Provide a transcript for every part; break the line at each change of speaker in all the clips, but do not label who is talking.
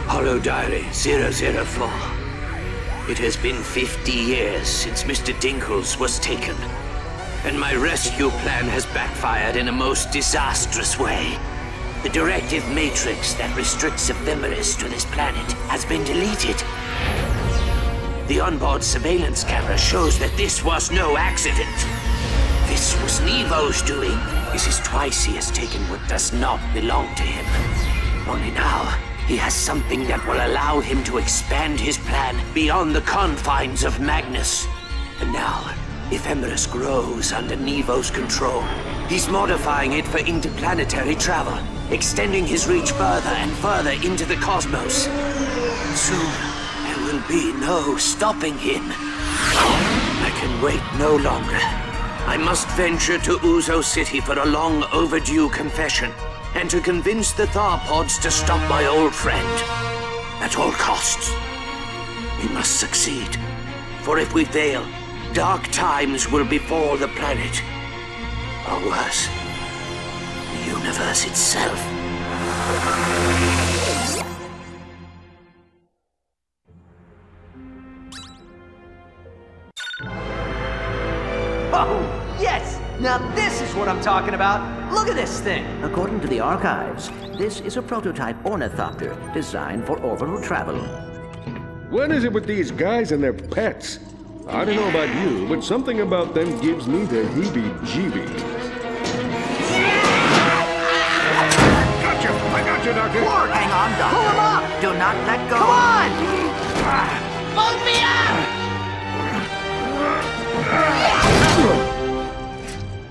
Hollow Diary 004. It has been 50 years since Mr. Dinkles was taken, and my rescue plan has backfired in a most disastrous way. The directive matrix that restricts ephemeris to this planet has been deleted. The onboard surveillance camera shows that this was no accident. This was Nevo's doing. This is twice he has taken what does not belong to him. Only now, he has something that will allow him to expand his plan beyond the confines of Magnus. And now, ephemeris grows under Nevo's control. He's modifying it for interplanetary travel, extending his reach further and further into the cosmos. Soon, there will be no stopping him. I can wait no longer. I must venture to Uzo City for a long overdue confession, and to convince the Tharpods to stop my old friend. At all costs. We must succeed. For if we fail, dark times will befall the planet. Or worse, the universe itself.
Oh, yes! Now this is what I'm talking about! Look at this thing!
According to the archives, this is a prototype ornithopter designed for orbital travel.
What is it with these guys and their pets? I don't know about you, but something about them gives me the heebie-jeebies. Gotcha! I got you, Doctor!
Ward, hang on, Doctor.
Pull him up!
Do not let go.
Come on!
Hold me up!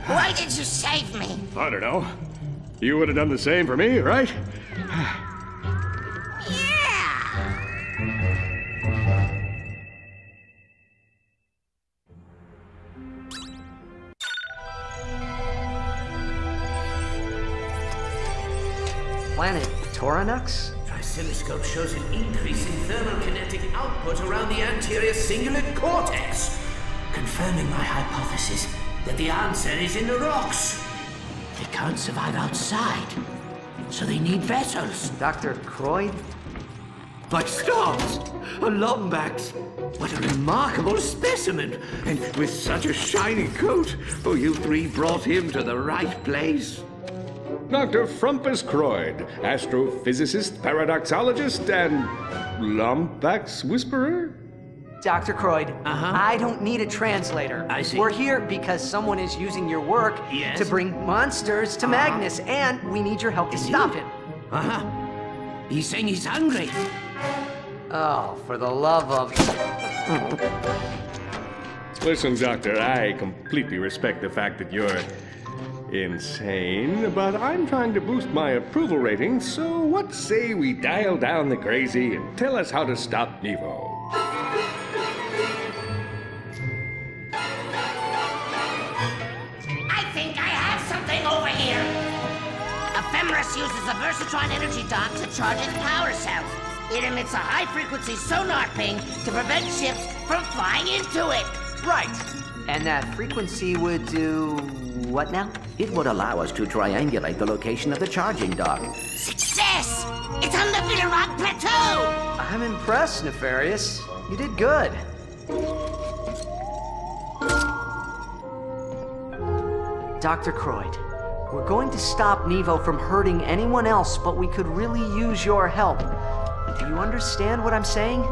Why did you save me?
I don't know. You would have done the same for me, right?
Yeah!
Planet Tauronux?
Oscilloscope shows an increase in thermal kinetic output around the anterior cingulate cortex, confirming my hypothesis that the answer is in the rocks. They can't survive outside, so they need vessels.
Dr. Croyd?
But stars! A lombax! What a remarkable specimen! And with such a shiny coat! Oh, you three brought him to the right place.
Dr. Frumpus Croyd, astrophysicist, paradoxologist, and Lombax Whisperer?
Dr. Croyd, I don't need a translator.
I see.
We're here because someone is using your work
Yes?
to bring monsters to Magnus, and we need your help to stop him.
He's saying he's hungry.
Oh, for the love of...
Listen, Doctor, I completely respect the fact that you're insane, but I'm trying to boost my approval rating, so what say we dial down the crazy and tell us how to stop Nevo?
I think I have something over here. Ephemeris uses a Versatron energy dock to charge its power cells. It emits a high-frequency sonar ping to prevent ships from flying into it.
Right. And that frequency would do... what now?
It would allow us to triangulate the location of the charging dock.
Success! It's on the Villa Rock Plateau!
I'm impressed, Nefarious. You did good. Dr. Croyd, we're going to stop Nevo from hurting anyone else, but we could really use your help. Do you understand what I'm saying?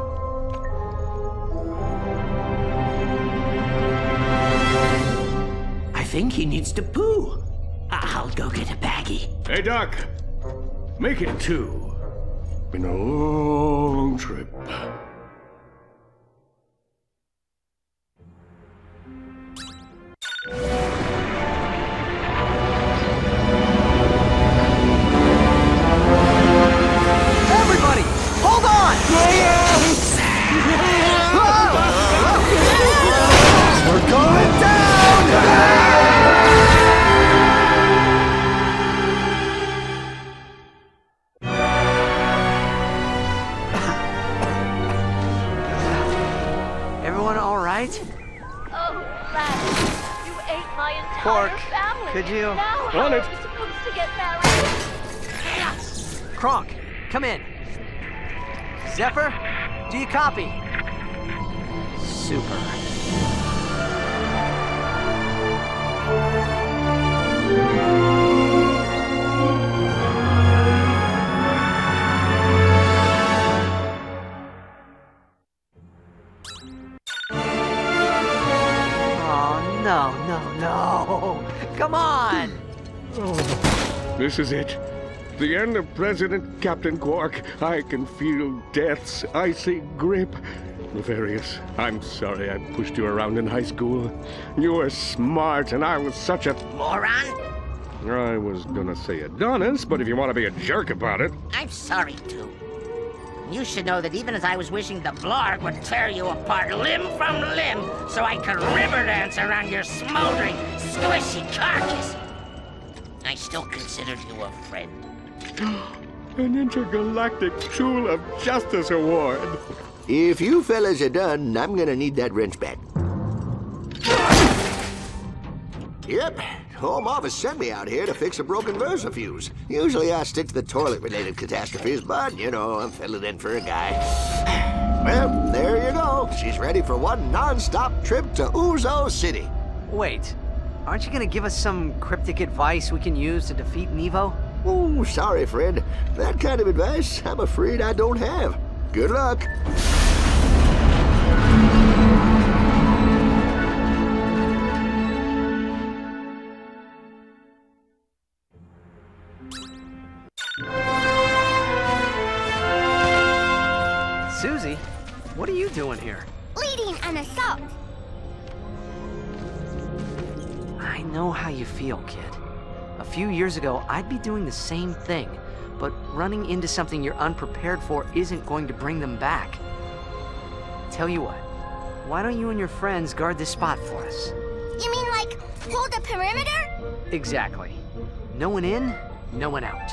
I think he needs to poo. I'll go get a baggie.
Hey, Doc, make it 2. Been a long trip.
Everybody, hold on! We're going down! Everyone all right?
Oh, Ratchet, you ate my entire
Pork,
family.
could you-
Now how
On
are
it.
we supposed to get married?
Kronk, come in. Zephyr, do you copy? Super. Oh, no. Come on!
Oh, this is it. The end of President Captain Quark. I can feel death's icy grip. Nefarious, I'm sorry I pushed you around in high school. You were smart, and I was such a...
Moron?
I was gonna say Adonis, but if you want to be a jerk about it...
I'm sorry, too. You should know that even as I was wishing the Blarg would tear you apart limb from limb so I could river dance around your smoldering, squishy carcass, I still considered you a friend.
An intergalactic Tool of Justice award.
If you fellas are done, I'm gonna need that wrench back. Yep, Home Office sent me out here to fix a broken Versa fuse. Usually I stick to the toilet-related catastrophes, but, you know, I'm filling in for a guy. Well, there you go. She's ready for one non-stop trip to Uzo City.
Wait, aren't you gonna give us some cryptic advice we can use to defeat Nevo?
Oh, sorry, Fred. That kind of advice, I'm afraid I don't have. Good luck.
Susie, what are you doing here?
Leading an assault.
I know how you feel, kid. A few years ago, I'd be doing the same thing, but running into something you're unprepared for isn't going to bring them back. Tell you what, why don't you and your friends guard this spot for us?
You mean like hold the perimeter?
Exactly. No one in, no one out.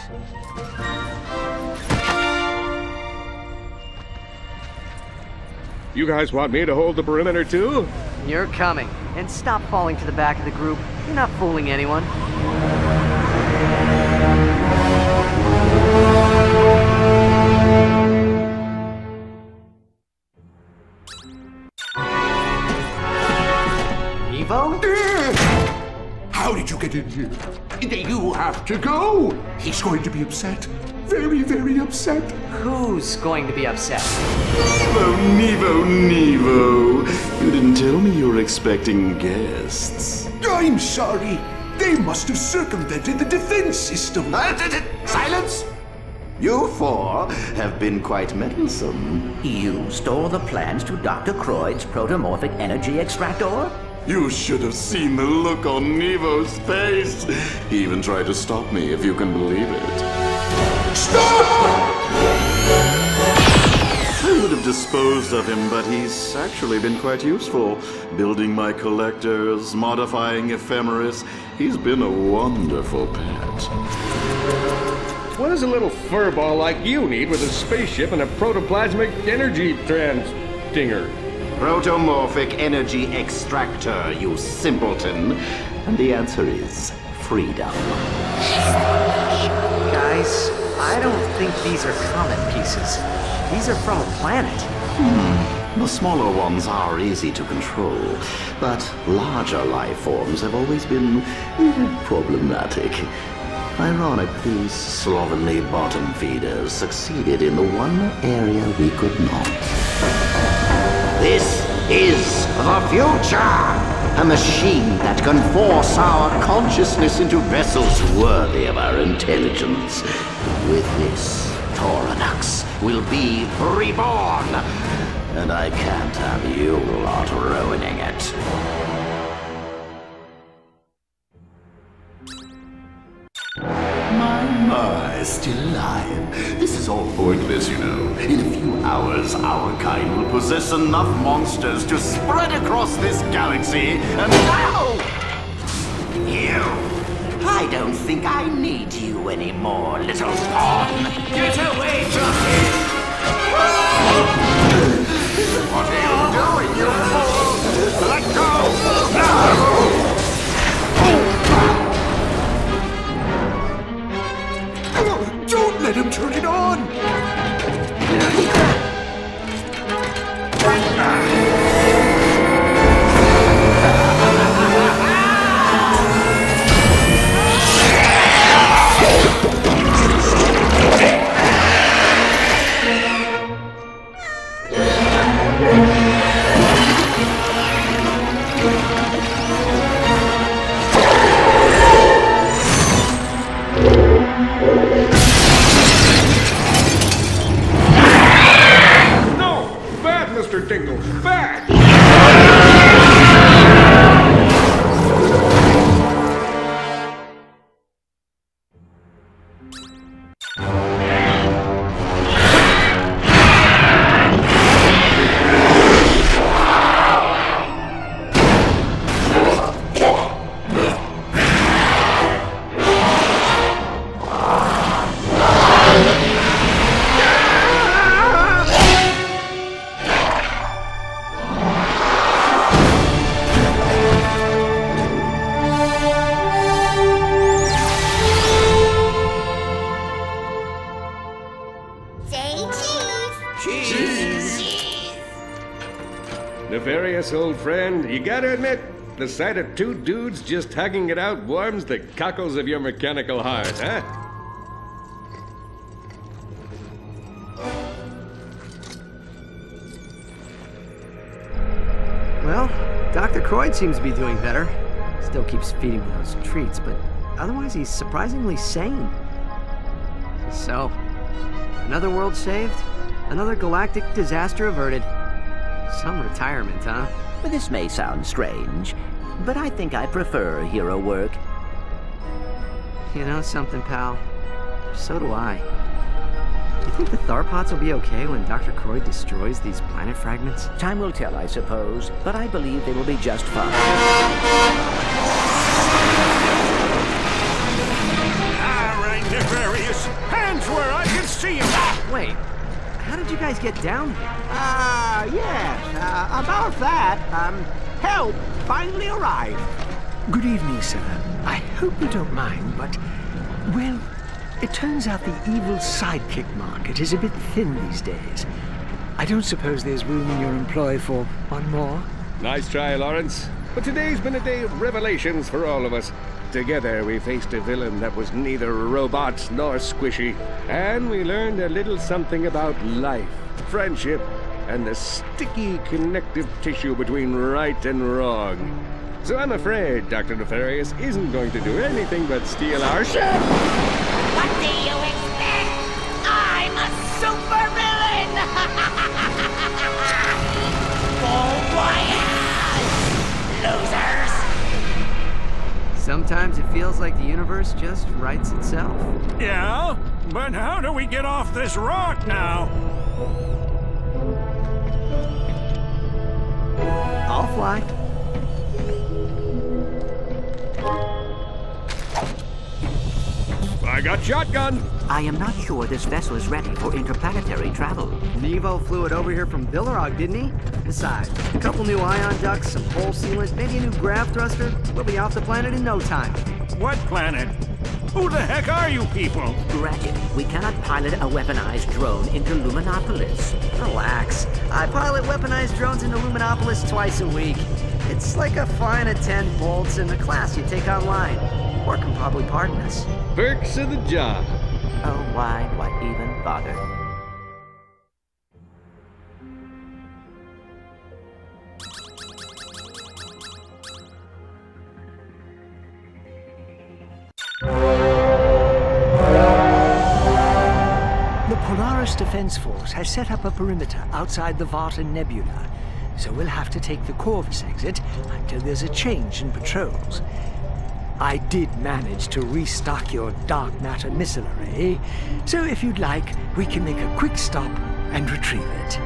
You guys want me to hold the perimeter too?
You're coming. And stop falling to the back of the group. You're not fooling anyone. Nevo?
How did you get in here? You have to go. He's going to be upset. Very, very upset.
Who's going to be upset?
Nevo. You didn't tell me you were expecting guests. I'm sorry. They must have circumvented the defense system.
Silence!
You four have been quite meddlesome.
You stole the plans to Dr. Croyd's protomorphic energy extractor?
You should have seen the look on Nevo's face. He even tried to stop me, if you can believe it. Stop! I would have disposed of him, but he's actually been quite useful. Building my collectors, modifying ephemeris. He's been a wonderful pet.
What does a little furball like you need with a spaceship and a protoplasmic energy stinger?
Protomorphic energy extractor, you simpleton. And the answer is freedom.
Guys, I don't think these are comet pieces. These are from a planet.
The smaller ones are easy to control, but larger life forms have always been problematic. Ironic, these slovenly bottom feeders succeeded in the one area we could not. This is the future! A machine that can force our consciousness into vessels worthy of our intelligence. With this, Tauronux will be reborn. And I can't have you lot ruining it. My, still alive. This is all pointless, you know. In a few hours, our kind will possess enough monsters to spread across this galaxy, and now... You! I don't think I need you anymore, little pawn. Get away from me! What are you doing, you fool? Let go! No! No, don't let him turn it on!
Mr. Dingles, back! Nefarious old friend, you gotta admit, the sight of two dudes just hugging it out warms the cockles of your mechanical heart, huh?
Well, Dr. Croyd seems to be doing better. Still keeps feeding me those treats, but otherwise he's surprisingly sane. So, another world saved, another galactic disaster averted. Some retirement, huh?
This may sound strange, but I think I prefer hero work.
You know something, pal? So do I. You think the Tharpods will be okay when Dr. Croyd destroys these planet fragments?
Time will tell, I suppose, but I believe they will be just fine.
All right, Nefarious. Hands where I can see them.
Wait, how did you guys get down here?
Yes, about that, help finally arrived.
Good evening, sir. I hope you don't mind, but, well, it turns out the evil sidekick market is a bit thin these days. I don't suppose there's room in your employ for one more?
Nice try, Lawrence. But today's been a day of revelations for all of us. Together we faced a villain that was neither robot nor squishy. And we learned a little something about life, friendship, and the sticky connective tissue between right and wrong. So I'm afraid Dr. Nefarious isn't going to do anything but steal our ship.
What do you expect? I'm a supervillain! Bon voyage, losers!
Sometimes it feels like the universe just writes itself.
Yeah? But how do we get off this rock now?
I'll fly.
I got shotgun.
I am not sure this vessel is ready for interplanetary travel.
Nevo flew it over here from Villarog, didn't he? Besides, a couple new ion ducts, some pole sealant, maybe a new grav thruster. We'll be off the planet in no time.
What planet? Who the heck are you people?
Ratchet, we cannot pilot a weaponized drone into Luminopolis.
Relax. I pilot weaponized drones into Luminopolis twice a week. It's like a fine at 10 bolts in a class you take online. Or can probably pardon us.
Perks of the job.
Oh, why even bother?
The Polaris Defense Force has set up a perimeter outside the Vartan Nebula, so we'll have to take the Corvus exit until there's a change in patrols. I did manage to restock your dark matter missile array, so if you'd like, we can make a quick stop and retrieve it.